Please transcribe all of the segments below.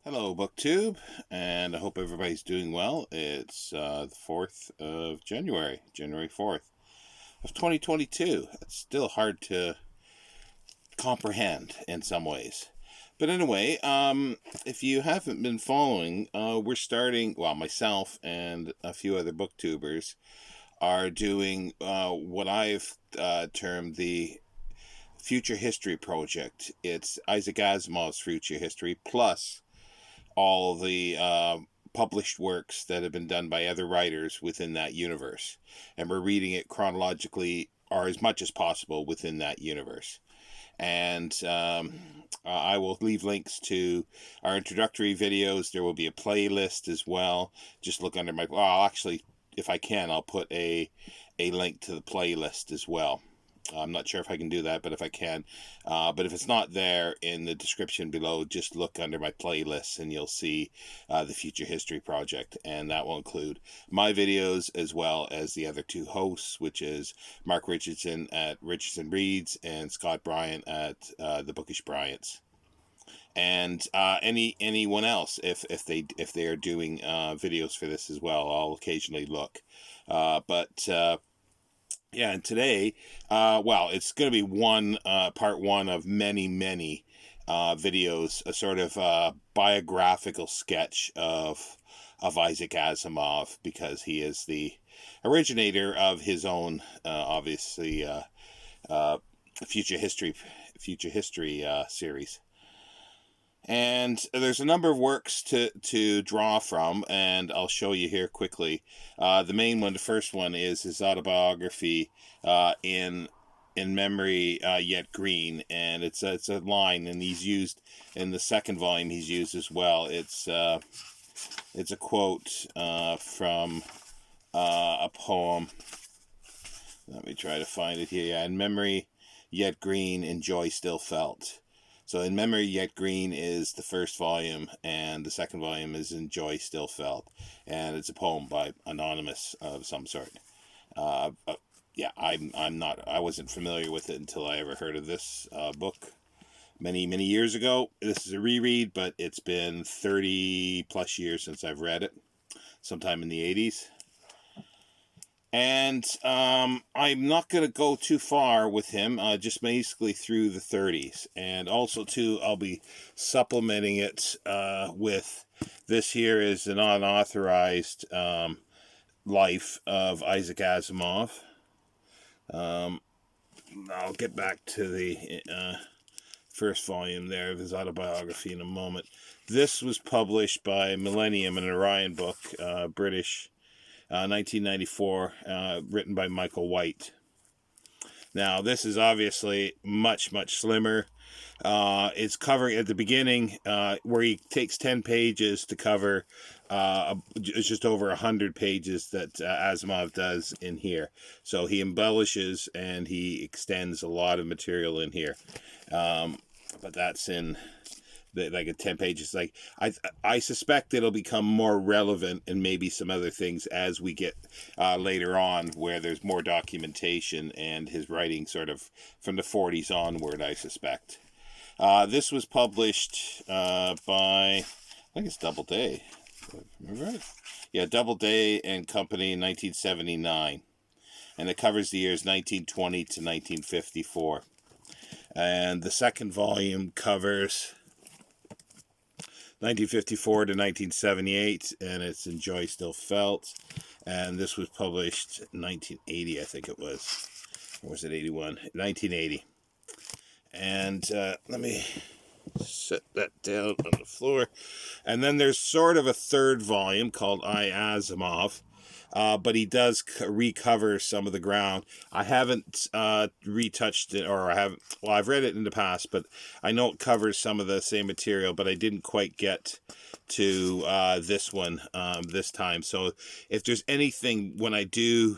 Hello, BookTube, and I hope everybody's doing well. It's the 4th of January, January 4th of 2022. It's still hard to comprehend in some ways. But anyway, if you haven't been following, we're starting, well, myself and a few other booktubers are doing what I've termed the Future History Project. It's Isaac Asimov's Future History plus all the published works that have been done by other writers within that universe. And we're reading it chronologically or as much as possible within that universe. And I will leave links to our introductory videos. There will be a playlist as well. Just look under my... Well, actually, if I can, I'll put a link to the playlist as well. I'm not sure if I can do that, but if I can. But if it's not there in the description below, just look under my playlists and you'll see the Future History Project. And that will include my videos as well as the other two hosts, which is Mark Richardson at Richardson Reads and Scott Bryant at the Bookish Bryants. And anyone else, if they are doing videos for this as well, I'll occasionally look. Yeah, and today, well, it's going to be part one of many videos, a sort of biographical sketch of Isaac Asimov, because he is the originator of his own, obviously, future history series. And there's a number of works to draw from, and I'll show you here quickly. The main one, the first one, is his autobiography, in memory yet green, and it's a line, and he's used in the second volume. He's used as well. It's a quote from a poem. Let me try to find it here. Yeah, in memory yet green, in joy still felt. So In Memory Yet Green is the first volume, and the second volume is In Joy Still Felt, and it's a poem by Anonymous of some sort. Yeah, I wasn't familiar with it until I ever heard of this book many years ago. This is a reread, but it's been 30 plus years since I've read it, sometime in the 80s. And I'm not going to go too far with him, just basically through the 30s. And also, too, I'll be supplementing it with this here is an unauthorized life of Isaac Asimov. I'll get back to the first volume there of his autobiography in a moment. This was published by Millennium, an Orion book, British, 1994, written by Michael White. Now, this is obviously much slimmer. It's covering at the beginning, where he takes 10 pages to cover it's just over 100 pages that Asimov does in here. So he embellishes and he extends a lot of material in here. But that's in like a 10 pages. Like I suspect it'll become more relevant and maybe some other things as we get later on, where there's more documentation and his writing sort of from the 40s onward, I suspect. This was published by, I think it's Doubleday. Remember right? Yeah, Doubleday and Company in 1979. And it covers the years 1920 to 1954. And the second volume covers 1954 to 1978, and it's In Joy Still Felt. And this was published in 1980, I think it was. Or was it 81? 1980. And let me set that down on the floor. And then there's sort of a third volume called I, Asimov. But he does recover some of the ground. I haven't retouched it, or I haven't. Well, I've read it in the past, but I know it covers some of the same material. But I didn't quite get to this one this time. So if there's anything when I do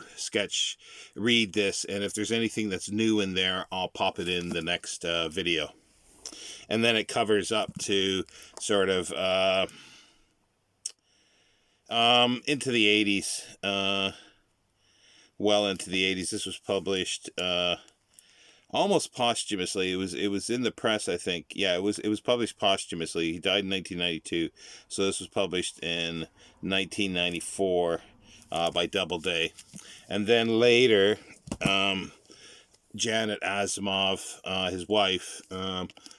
read this, and if there's anything that's new in there, I'll pop it in the next video. And then it covers up to sort of into the 80s, well into the 80s. This was published almost posthumously. It was in the press, I think. Yeah, it was published posthumously. He died in 1992, so this was published in 1994 by Doubleday, and then later, Janet Asimov, his wife,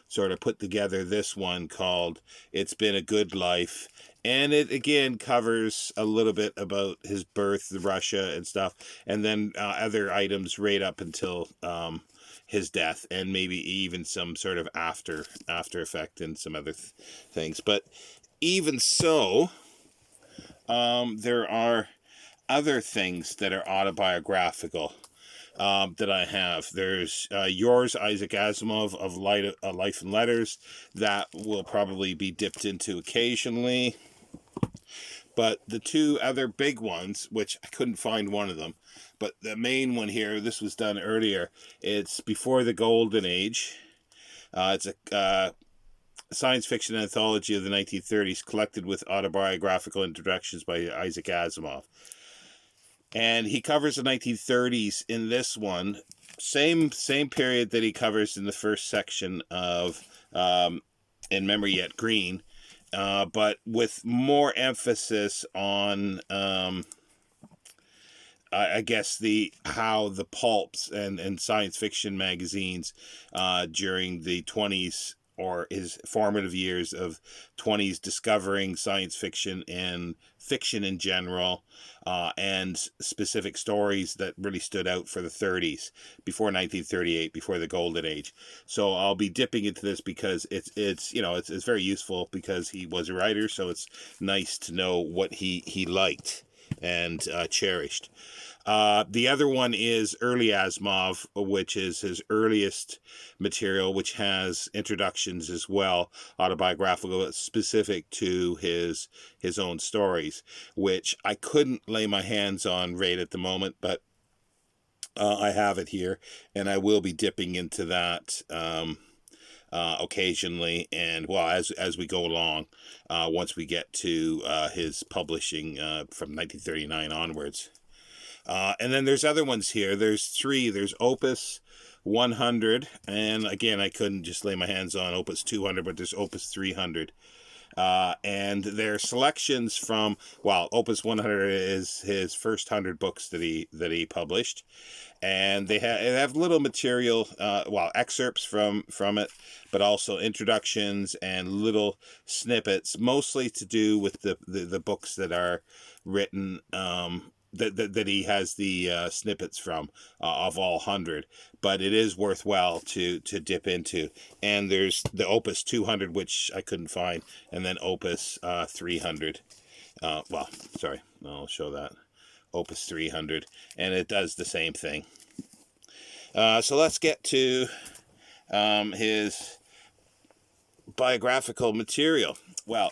sort of put together this one called "It's Been a Good Life." And it again covers a little bit about his birth, Russia, and stuff, and then other items right up until his death, and maybe even some sort of after effect and some other things. But even so, there are other things that are autobiographical that I have. There's yours, Isaac Asimov, of Life and Letters, that will probably be dipped into occasionally. But the two other big ones, which I couldn't find one of them, but the main one here, this was done earlier, it's Before the Golden Age. It's a science fiction anthology of the 1930s collected with autobiographical introductions by Isaac Asimov. And he covers the 1930s in this one, same period that he covers in the first section of In Memory Yet Green, but with more emphasis on, I guess, how the pulps and science fiction magazines during the 20s, or his formative years of 20s, discovering science fiction and fiction in general, and specific stories that really stood out for the 30s, before 1938, before the Golden Age. So I'll be dipping into this because it's very useful, because he was a writer, so it's nice to know what he liked and cherished. The other one is Early Asimov, which is his earliest material, which has introductions as well, autobiographical, specific to his own stories, which I couldn't lay my hands on right at the moment, but I have it here, and I will be dipping into that occasionally, and well, as we go along, once we get to his publishing from 1939 onwards. And then there's other ones here. There's three. There's Opus 100, and again, I couldn't just lay my hands on Opus 200, but there's Opus 300. And they're selections from, well, Opus 100 is his first 100 books that he published, and they have little material, excerpts from it, but also introductions and little snippets, mostly to do with the books that are written, that he has the snippets from, of all 100, but it is worthwhile to dip into. And there's the Opus 200, which I couldn't find, and then Opus 300. I'll show that. Opus 300, and it does the same thing. So let's get to his biographical material. Well,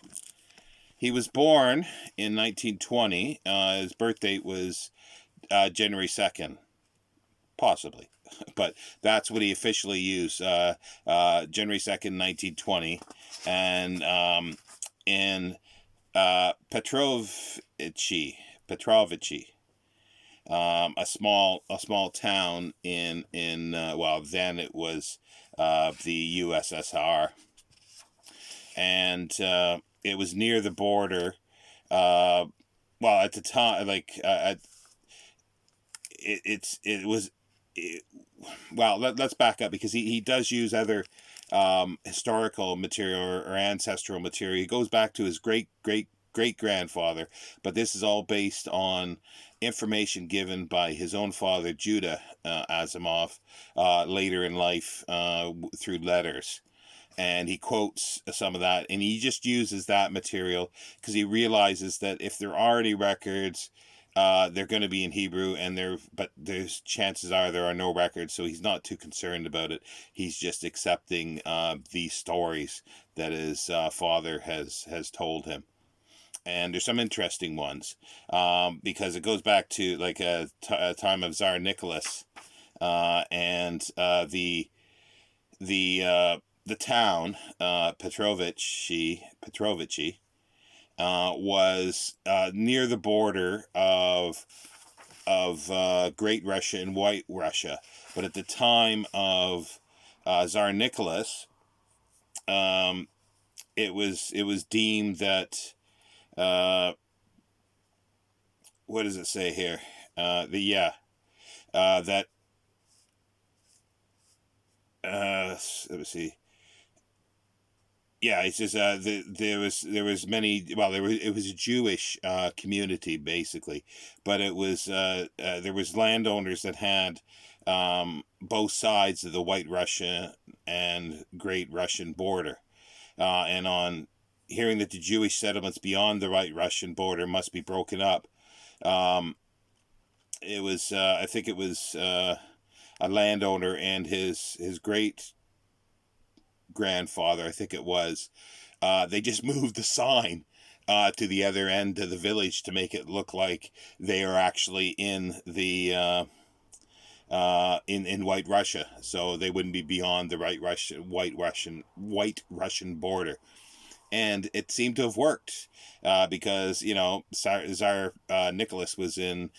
he was born in 1920. His birth date was January 2nd, possibly, but that's what he officially used, January 2nd, 1920, and in Petrovici, a small town in then it was the USSR, and it was near the border. At the time, let's back up, because he does use other historical material or ancestral material. He goes back to his great grandfather, but this is all based on information given by his own father, Judah Asimov, later in life, through letters. And he quotes some of that, and he just uses that material because he realizes that if there are any records, they're going to be in Hebrew, but there's chances are there are no records, so he's not too concerned about it. He's just accepting these stories that his father has told him. And there's some interesting ones, because it goes back to a time of Tsar Nicholas, and the town, Petrovici, was near the border of Great Russia and White Russia. But at the time of Tsar Nicholas, it was deemed that what does it say here? That let me see. Yeah, it's just there was many. Well, it was a Jewish community basically, but it was there was landowners that had both sides of the White Russia and Great Russian border, and on hearing that the Jewish settlements beyond the White Russian border must be broken up, um, it was I think it was a landowner and his great grandfather, I think it was, they just moved the sign to the other end of the village to make it look like they are actually in the in White Russia, so they wouldn't be beyond the White Russian border. And it seemed to have worked because Tsar Nicholas was in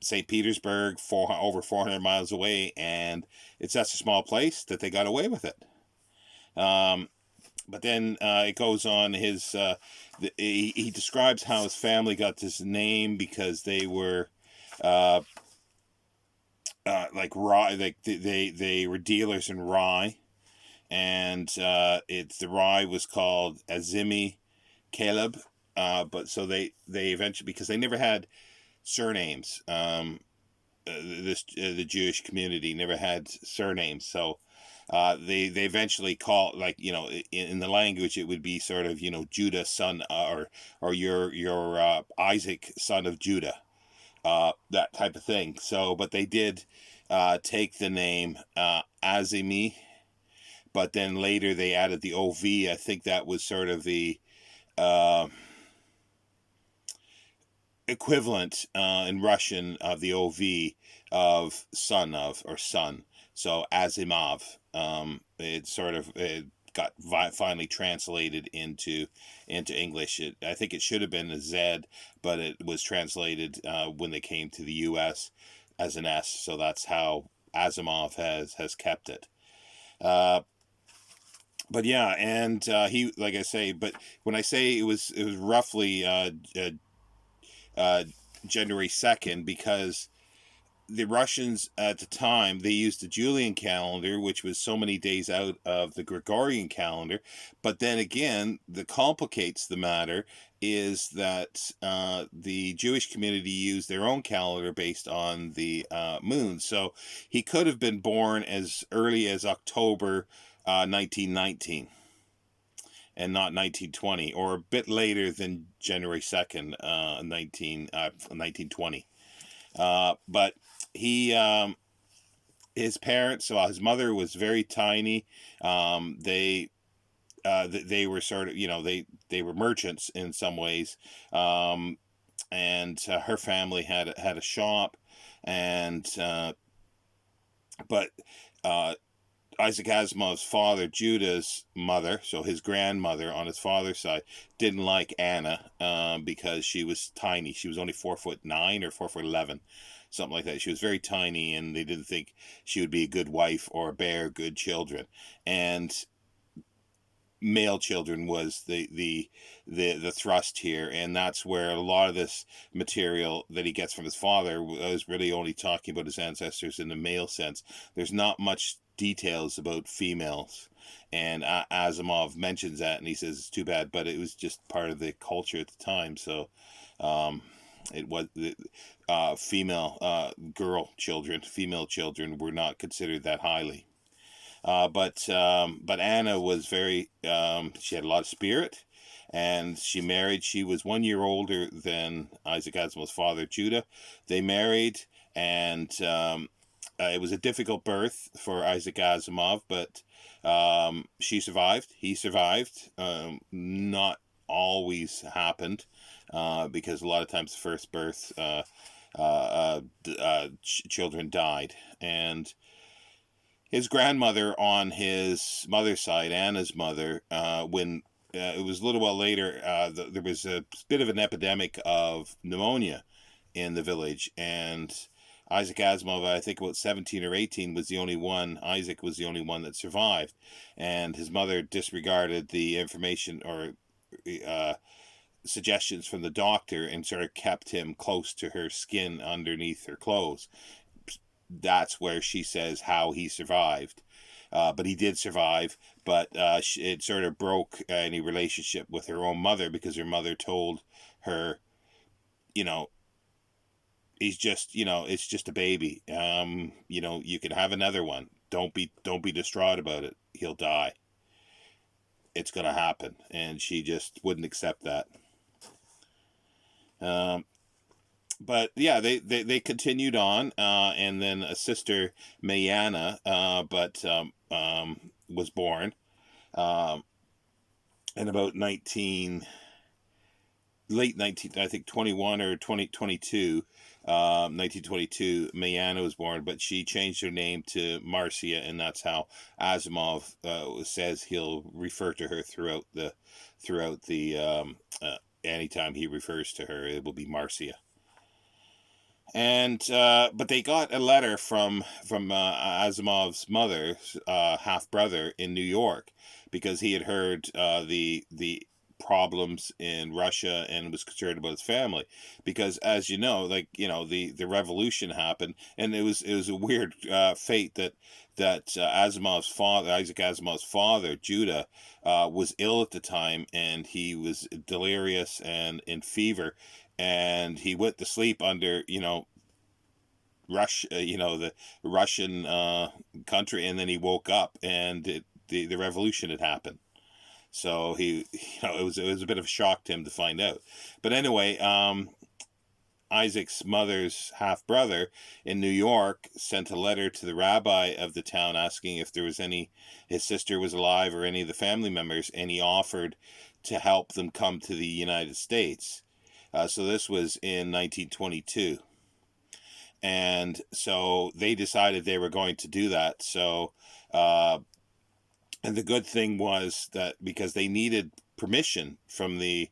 St. Petersburg, over 400 miles away, and it's such a small place that they got away with it. But then it goes on. He describes how his family got this name because they were like rye, like they were dealers in rye, and the rye was called Azimi Caleb. But so they eventually, because they never had surnames. The Jewish community never had surnames, so they eventually call, like, in the language it would be sort of, Judah son, or your Isaac son of Judah, that type of thing. So but they did take the name Azimi, but then later they added the OV. I think that was sort of the equivalent in Russian of the OV of son of, or son. So Asimov, it got finally translated into English. I think it should have been a Z, but it was translated when they came to the U.S. as an S. So that's how Asimov has kept it. But yeah, and he, like I say, but when I say it was roughly January 2nd, because the Russians at the time, they used the Julian calendar, which was so many days out of the Gregorian calendar. But then again, that complicates the matter is that the Jewish community used their own calendar based on the moon. So he could have been born as early as October 1919. And not 1920, or a bit later than January 2nd, 1920. But his parents, well, his mother was very tiny. They were sort of, they were merchants in some ways. And her family had a shop, and but Isaac Asimov's father, Judah's mother, so his grandmother on his father's side, didn't like Anna because she was tiny. She was only 4'9" or 4'11", something like that. She was very tiny, and they didn't think she would be a good wife or bear good children. And male children was the thrust here, and that's where a lot of this material that he gets from his father was really only talking about his ancestors in the male sense. There's not much details about females, and Asimov mentions that, and he says it's too bad, but it was just part of the culture at the time. So it was female children were not considered that highly. But Anna was very, she had a lot of spirit, and she married. She was 1 year older than Isaac Asimov's father, Judah. They married, and it was a difficult birth for Isaac Asimov, but she survived. He survived. Not always happened, because a lot of times the first birth, children died. And his grandmother on his mother's side, Anna's mother, when it was a little while later, there was a bit of an epidemic of pneumonia in the village, and Isaac Asimov, I think about 17 or 18, was the only one. Isaac was the only one that survived, and his mother disregarded the information or suggestions from the doctor and sort of kept him close to her skin underneath her clothes. That's where she says how he survived. But he did survive, but it sort of broke any relationship with her own mother, because her mother told her, he's just, it's just a baby. You can have another one. Don't be distraught about it. He'll die. It's going to happen. And she just wouldn't accept that. But yeah, they continued on, and then a sister, Mayana, was born, in about late 19, I think 21 or 2022, 1922, Mayana was born, but she changed her name to Marcia, and that's how Asimov says he'll refer to her throughout the anytime he refers to her, it will be Marcia. And but they got a letter from Asimov's mother's half brother in New York, because he had heard the problems in Russia and was concerned about his family, because, as you know, the revolution happened, and it was a weird fate that Asimov's father, Isaac Asimov's father, Judah, was ill at the time, and he was delirious and in fever, and he went to sleep under the Russian country, and then he woke up, and the revolution had happened. So it was a bit of a shock to him to find out. But anyway, Isaac's mother's half brother in New York sent a letter to the rabbi of the town asking if there was his sister was alive or any of the family members, and he offered to help them come to the United States. So this was in 1922. And so they decided they were going to do that. So, and the good thing was that because they needed permission from the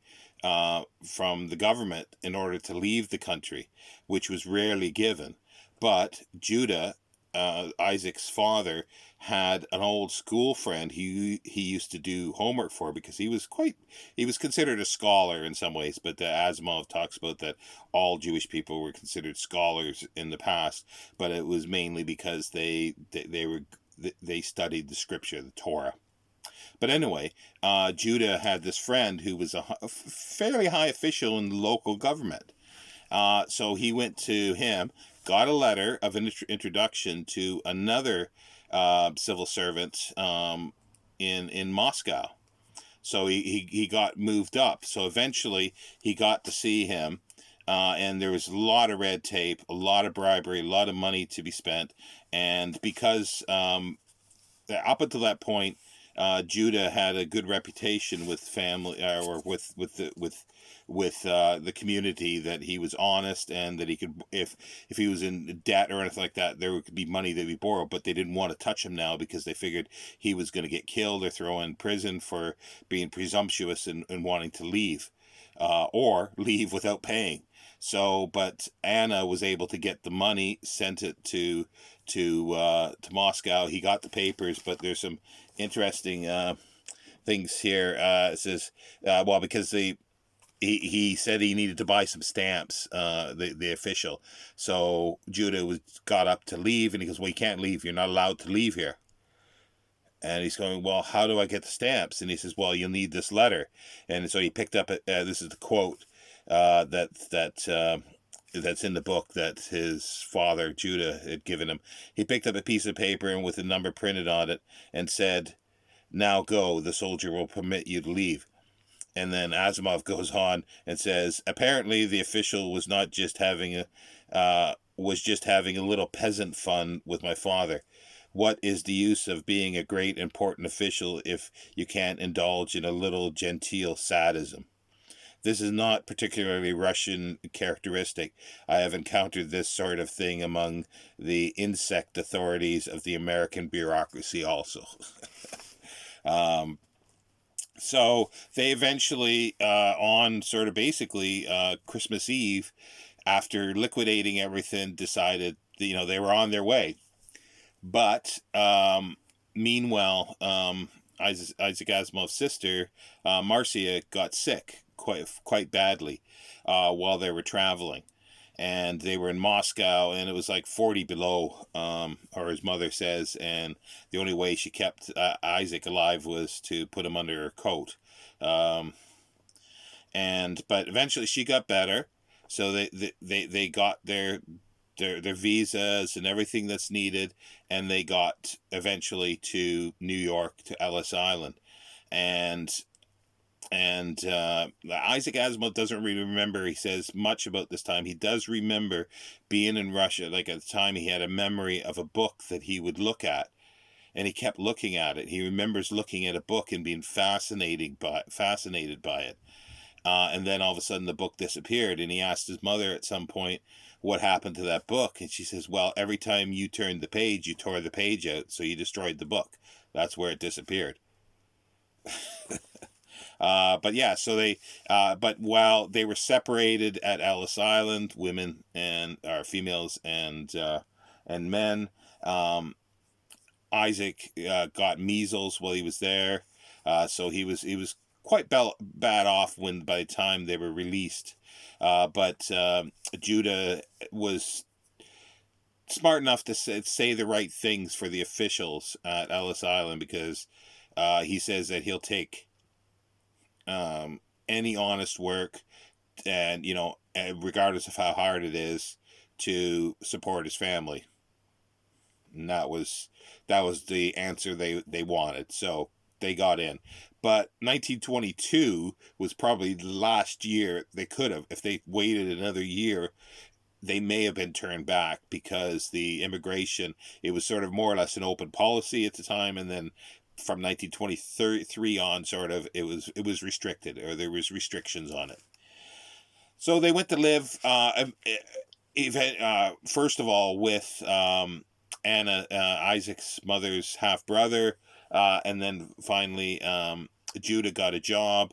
government in order to leave the country, which was rarely given. But Judah, Isaac's father, had an old school friend he used to do homework for, because he was considered a scholar in some ways, but Asimov talks about that all Jewish people were considered scholars in the past, but it was mainly because they studied the scripture, the Torah. But anyway, Judah had this friend who was a fairly high official in the local government. So he went to him, got a letter of introduction to another civil servant in Moscow. So he got moved up. So eventually he got to see him, and there was a lot of red tape, a lot of bribery, a lot of money to be spent. And because up until that point, Judah had a good reputation with family, or with the community, that he was honest, and that he could, if he was in debt or anything like that, there could be money that he borrowed. But they didn't want to touch him now, because they figured he was going to get killed or thrown in prison for being presumptuous and wanting to leave, or leave without paying. So, but Anna was able to get the money, sent it to Moscow. He got the papers, but there's some interesting things here. It says, because he said he needed to buy some stamps, the official. So Judah got up to leave, and he goes, "Well, you can't leave. You're not allowed to leave here." And he's going, "Well, how do I get the stamps?" And he says, "Well, you'll need this letter." And so he picked up this is the quote that's in the book that his father Judah had given him. He picked up a piece of paper and with a number printed on it, and said, "Now go. The soldier will permit you to leave." And then Asimov goes on and says, "Apparently the official was just having a little peasant fun with my father. What is the use of being a great important official if you can't indulge in a little genteel sadism? This is not particularly Russian characteristic. I have encountered this sort of thing among the insect authorities of the American bureaucracy also." So they eventually, on sort of basically Christmas Eve, after liquidating everything, decided they were on their way. But meanwhile, Isaac Asimov's sister, Marcia, got sick quite badly while they were traveling. And they were in Moscow, and it was like 40 below, or his mother says, and the only way she kept Isaac alive was to put him under her coat. But eventually she got better, so they got their visas and everything that's needed, and they got eventually to New York, to Ellis Island. And Isaac Asimov doesn't really remember, he says, much about this time. He does remember being in Russia. Like, at the time, he had a memory of a book that he would look at, and he kept looking at it. He remembers looking at a book and being fascinated by it. And then all of a sudden the book disappeared, and he asked his mother at some point what happened to that book, and she says, well, every time you turned the page, you tore the page out, so you destroyed the book. That's where it disappeared. But yeah, so but while they were separated at Ellis Island, women and females and men, Isaac got measles while he was there, so he was quite bad off by the time they were released. But Judah was smart enough to say the right things for the officials at Ellis Island, because he says that he'll take any honest work, and regardless of how hard it is, to support his family. And that was the answer they wanted, so they got in. But 1922 was probably the last year they could have. If they waited another year, they may have been turned back, because the immigration, it was sort of more or less an open policy at the time, and then from 1923 on, sort of, it was restricted, or there was restrictions on it. So they went to live, first of all, with Anna, Isaac's mother's half brother, and then finally Judah got a job,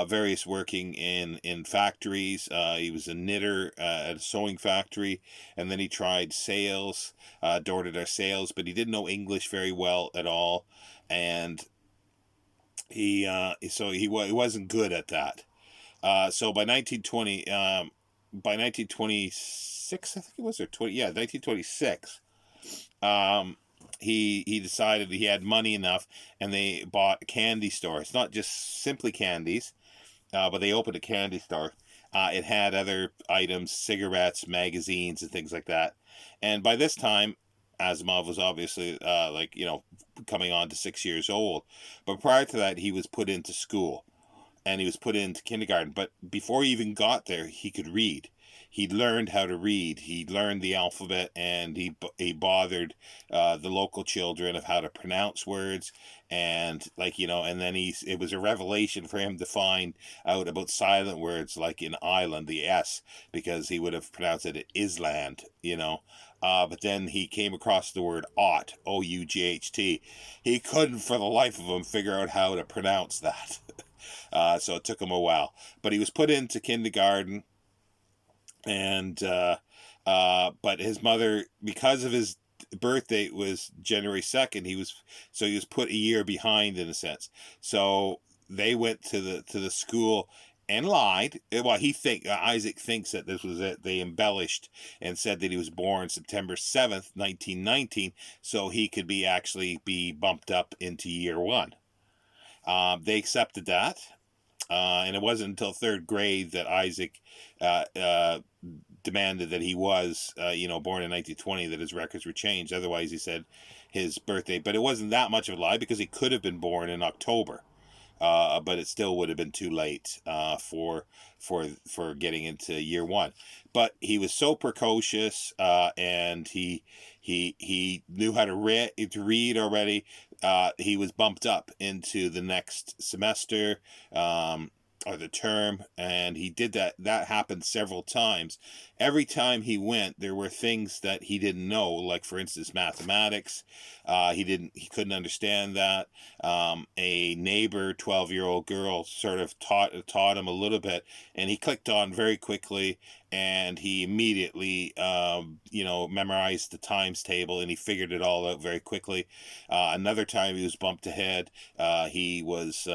various working in factories. He was a knitter at a sewing factory, and then he tried sales, door-to-door sales, but he didn't know English very well at all, and he wasn't good at that. So by 1926, I think it was, or 1926. He decided he had money enough, and they bought a candy store. It's not just simply candies, but they opened a candy store. It had other items, cigarettes, magazines, and things like that. And by this time, Asimov was obviously coming on to 6 years old. But prior to that, he was put into school, and he was put into kindergarten. But before he even got there, he could read. He learned how to read. He learned the alphabet, and he bothered the local children of how to pronounce words, and and then it was a revelation for him to find out about silent words, like in island, the S, because he would have pronounced it Island, but then he came across the word ought, O-U-G-H-T. He couldn't for the life of him figure out how to pronounce that. So it took him a while, but he was put into kindergarten. And but his mother, because of his birthday was January 2nd, he was put a year behind, in a sense. So they went to the school and lied. Well, Isaac thinks that this was it. They embellished and said that he was born September 7th, 1919, so he could actually be bumped up into year 1. They accepted that. And it wasn't until 3rd grade that Isaac demanded that he was, born in 1920, that his records were changed. Otherwise, he said his birthday. But it wasn't that much of a lie, because he could have been born in October. But it still would have been too late for getting into year 1. But he was so precocious, and he knew how to read already. He was bumped up into the next semester, or the term, and he did that. That happened several times. Every time he went, there were things that he didn't know, like for instance mathematics. He couldn't understand that. A neighbor 12-year-old girl sort of taught him a little bit, and he clicked on very quickly, and he immediately memorized the times table, and he figured it all out very quickly. Another time he was bumped ahead. He was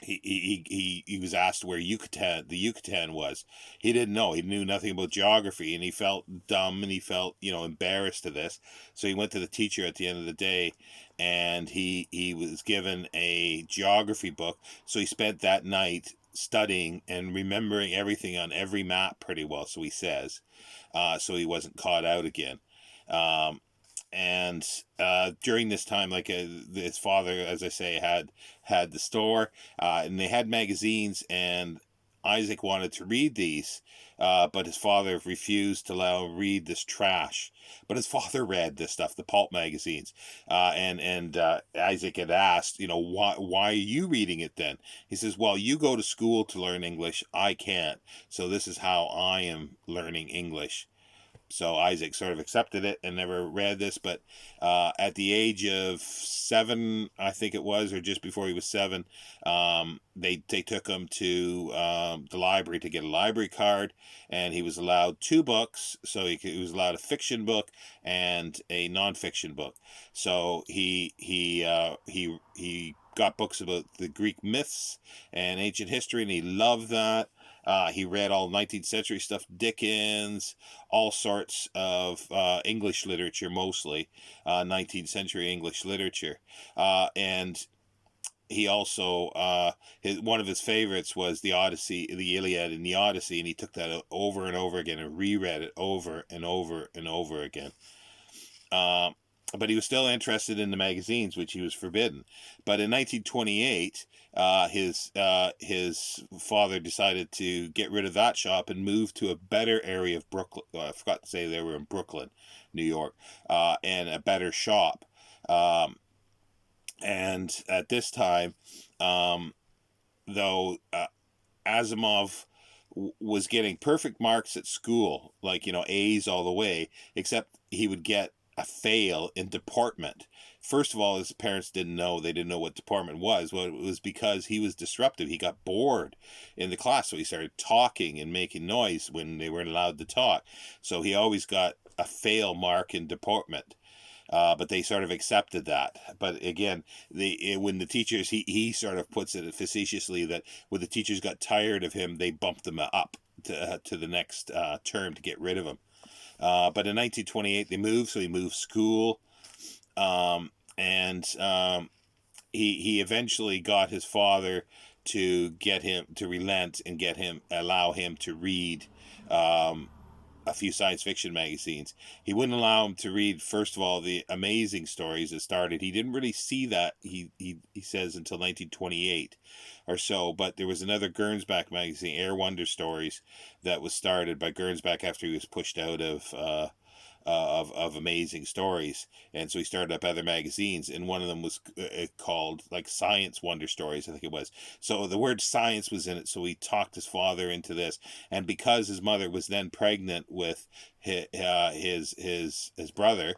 he was asked where the Yucatan was. He didn't know. He knew nothing about geography, and he felt dumb, and he felt embarrassed to this. So he went to the teacher at the end of the day, and he was given a geography book. So he spent that night studying and remembering everything on every map pretty well. So he says, so he wasn't caught out again. And during this time, like his father, as I say, had the store, and they had magazines, and Isaac wanted to read these, but his father refused to allow him to read this trash. But his father read this stuff, the pulp magazines, and Isaac had asked, why are you reading it then? He says, well, you go to school to learn English, I can't, so this is how I am learning English. So Isaac sort of accepted it and never read this, but at the age of 7, I think it was, or just before he was 7, they took him to the library to get a library card, and he was allowed 2 books. So he was allowed a fiction book and a nonfiction book. So he got books about the Greek myths and ancient history, and he loved that. He read all 19th century stuff, Dickens, all sorts of English literature, mostly 19th century English literature. And he also, one of his favorites was the Odyssey, the Iliad and the Odyssey, and he took that over and over again and reread it over and over and over again. But he was still interested in the magazines, which he was forbidden. But in 1928, his father decided to get rid of that shop and move to a better area of Brooklyn. I forgot to say they were in Brooklyn, New York, and a better shop. And at this time, though, Asimov was getting perfect marks at school, like A's all the way, except he would get a fail in deportment. First of all, his parents didn't know. They didn't know what deportment was. Well, it was because he was disruptive. He got bored in the class, so he started talking and making noise when they weren't allowed to talk. So he always got a fail mark in deportment. But they sort of accepted that. But again, when the teachers, he sort of puts it facetiously that when the teachers got tired of him, they bumped him up to the next term to get rid of him. But in 1928 they moved, so he moved school, and he eventually got his father to get him to relent and allow him to read a few science fiction magazines. He wouldn't allow him to read, first of all, the amazing stories that started. He didn't really see that, he says, until 1928 or so. But there was another Gernsback magazine, Air Wonder Stories, that was started by Gernsback after he was pushed out of amazing stories, and so he started up other magazines, and one of them was called like Science Wonder Stories, I think it was. So the word science was in it, so he talked his father into this, and because his mother was then pregnant with his brother,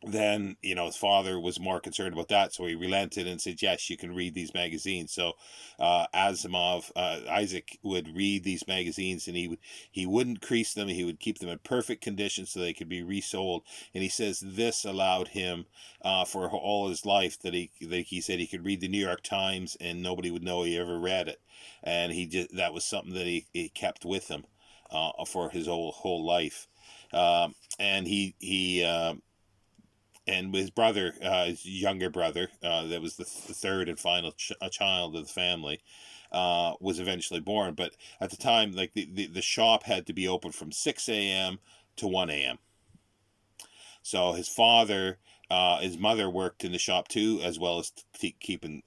then his father was more concerned about that, so he relented and said, yes, you can read these magazines. So Isaac would read these magazines, and he wouldn't crease them. He would keep them in perfect condition so they could be resold. And he says this allowed him for all his life that he said he could read the New York Times and nobody would know he ever read it. And that was something that he kept with him for his whole life. And and his brother, his younger brother, that was the third and final child of the family, was eventually born. But at the time, like the shop had to be open from 6 a.m. to 1 a.m. So his mother worked in the shop too, as well as keeping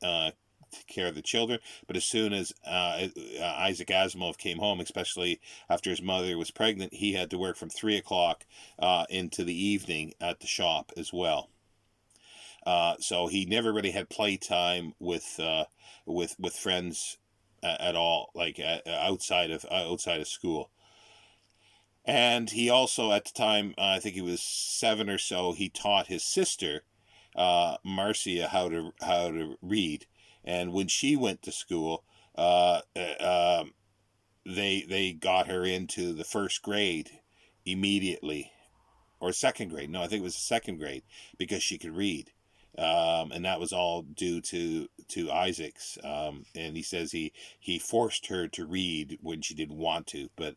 care of the children. But as soon as Isaac Asimov came home, especially after his mother was pregnant, he had to work from 3 o'clock into the evening at the shop as well. So he never really had playtime with friends at all, like outside of school. And he also, at the time, I think he was 7 or so, he taught his sister, Marcia, how to read. And when she went to school, they got her into the first grade immediately, or second grade. No, I think it was the second grade, because she could read. And that was all due to Isaac's. And he says he forced her to read when she didn't want to, but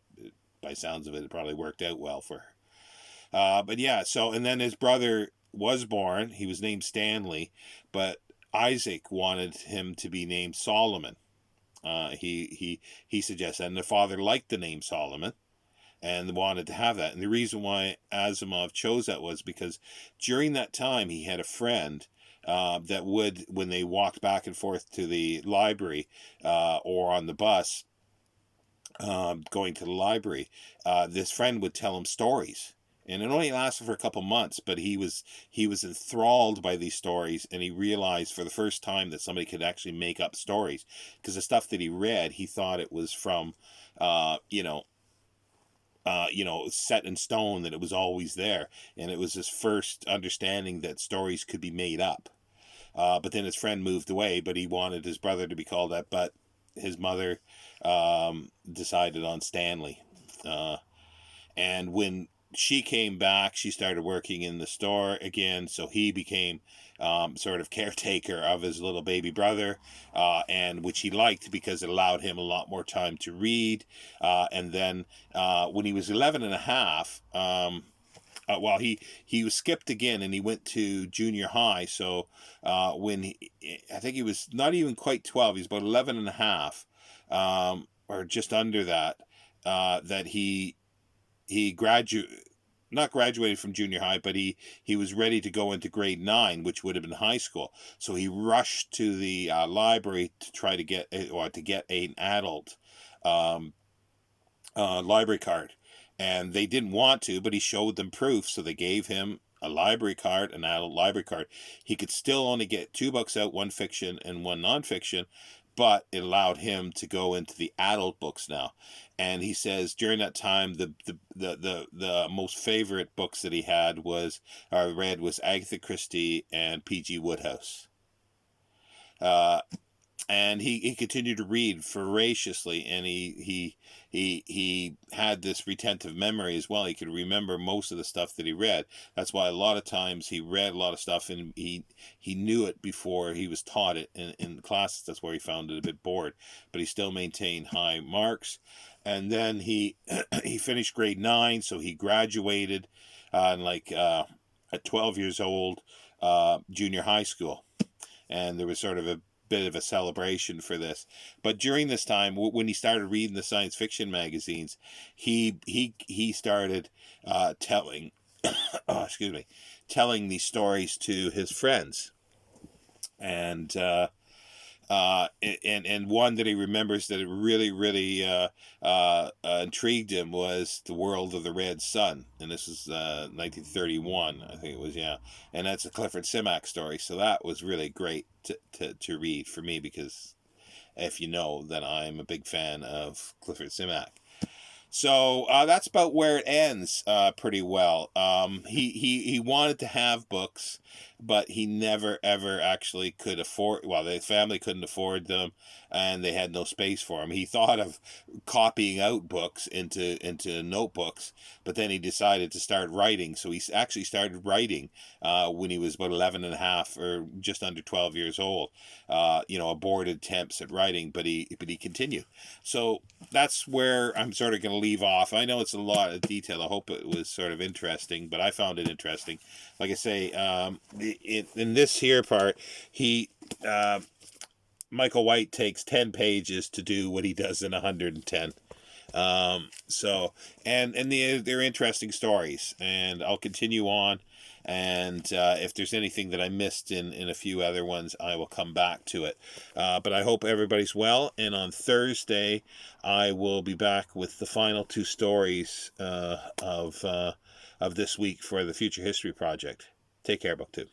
by sounds of it, it probably worked out well for her. But yeah, so, and then his brother was born. He was named Stanley, but Isaac wanted him to be named Solomon. He suggested, and the father liked the name Solomon and wanted to have that. And the reason why Asimov chose that was because during that time he had a friend that would, when they walked back and forth to the library or on the bus going to the library, this friend would tell him stories. And it only lasted for a couple months, but he was enthralled by these stories, and he realized for the first time that somebody could actually make up stories, because the stuff that he read, he thought it was from, set in stone, that it was always there, and it was his first understanding that stories could be made up. But then his friend moved away, but he wanted his brother to be called that, but his mother decided on Stanley. And when she came back, she started working in the store again, so he became sort of caretaker of his little baby brother, and which he liked because it allowed him a lot more time to read. And then when he was 11 and a half, he was skipped again, and he went to junior high. So I think he was not even quite 12, he was about 11 and a half, or just under that, that he not graduated from junior high, but he was ready to go into grade 9, which would have been high school. So he rushed to the library to try to get an adult library card. And they didn't want to, but he showed them proof, so they gave him a library card, an adult library card. He could still only get 2 books out, one fiction and one nonfiction, but it allowed him to go into the adult books now. And he says during that time, the most favorite books that he had read was Agatha Christie and P.G. Wodehouse. And he continued to read voraciously, and he had this retentive memory as well. He could remember most of the stuff that he read. That's why a lot of times he read a lot of stuff, and he knew it before he was taught it in classes. That's where he found it a bit bored, but he still maintained high marks. And then he finished grade 9, so he graduated at 12 years old, junior high school, and there was sort of a bit of a celebration for this. But during this time, when he started reading the science fiction magazines, he started telling telling these stories to his friends, and one that he remembers that it really intrigued him was The World of the Red Sun, and this is 1931, I think it was, yeah, and that's a Clifford Simak story. So that was really great to read for me, because if you know that I'm a big fan of Clifford Simak. So that's about where it ends pretty well. He wanted to have books, but he never ever actually could afford, well, the family couldn't afford them, and they had no space for him. He thought of copying out books into notebooks, but then he decided to start writing. So he actually started writing when he was about 11 and a half, or just under 12 years old. Aborted attempts at writing, but he continued. So that's where I'm sort of going to leave off. I know it's a lot of detail. I hope it was sort of interesting, but I found it interesting. Like I say, in this here part, Michael White takes 10 pages to do what he does in 110. They're interesting stories, and I'll continue on. And if there's anything that I missed in a few other ones, I will come back to it. But I hope everybody's well. And on Thursday, I will be back with the final 2 stories of this week for the Future History Project. Take care, BookTube.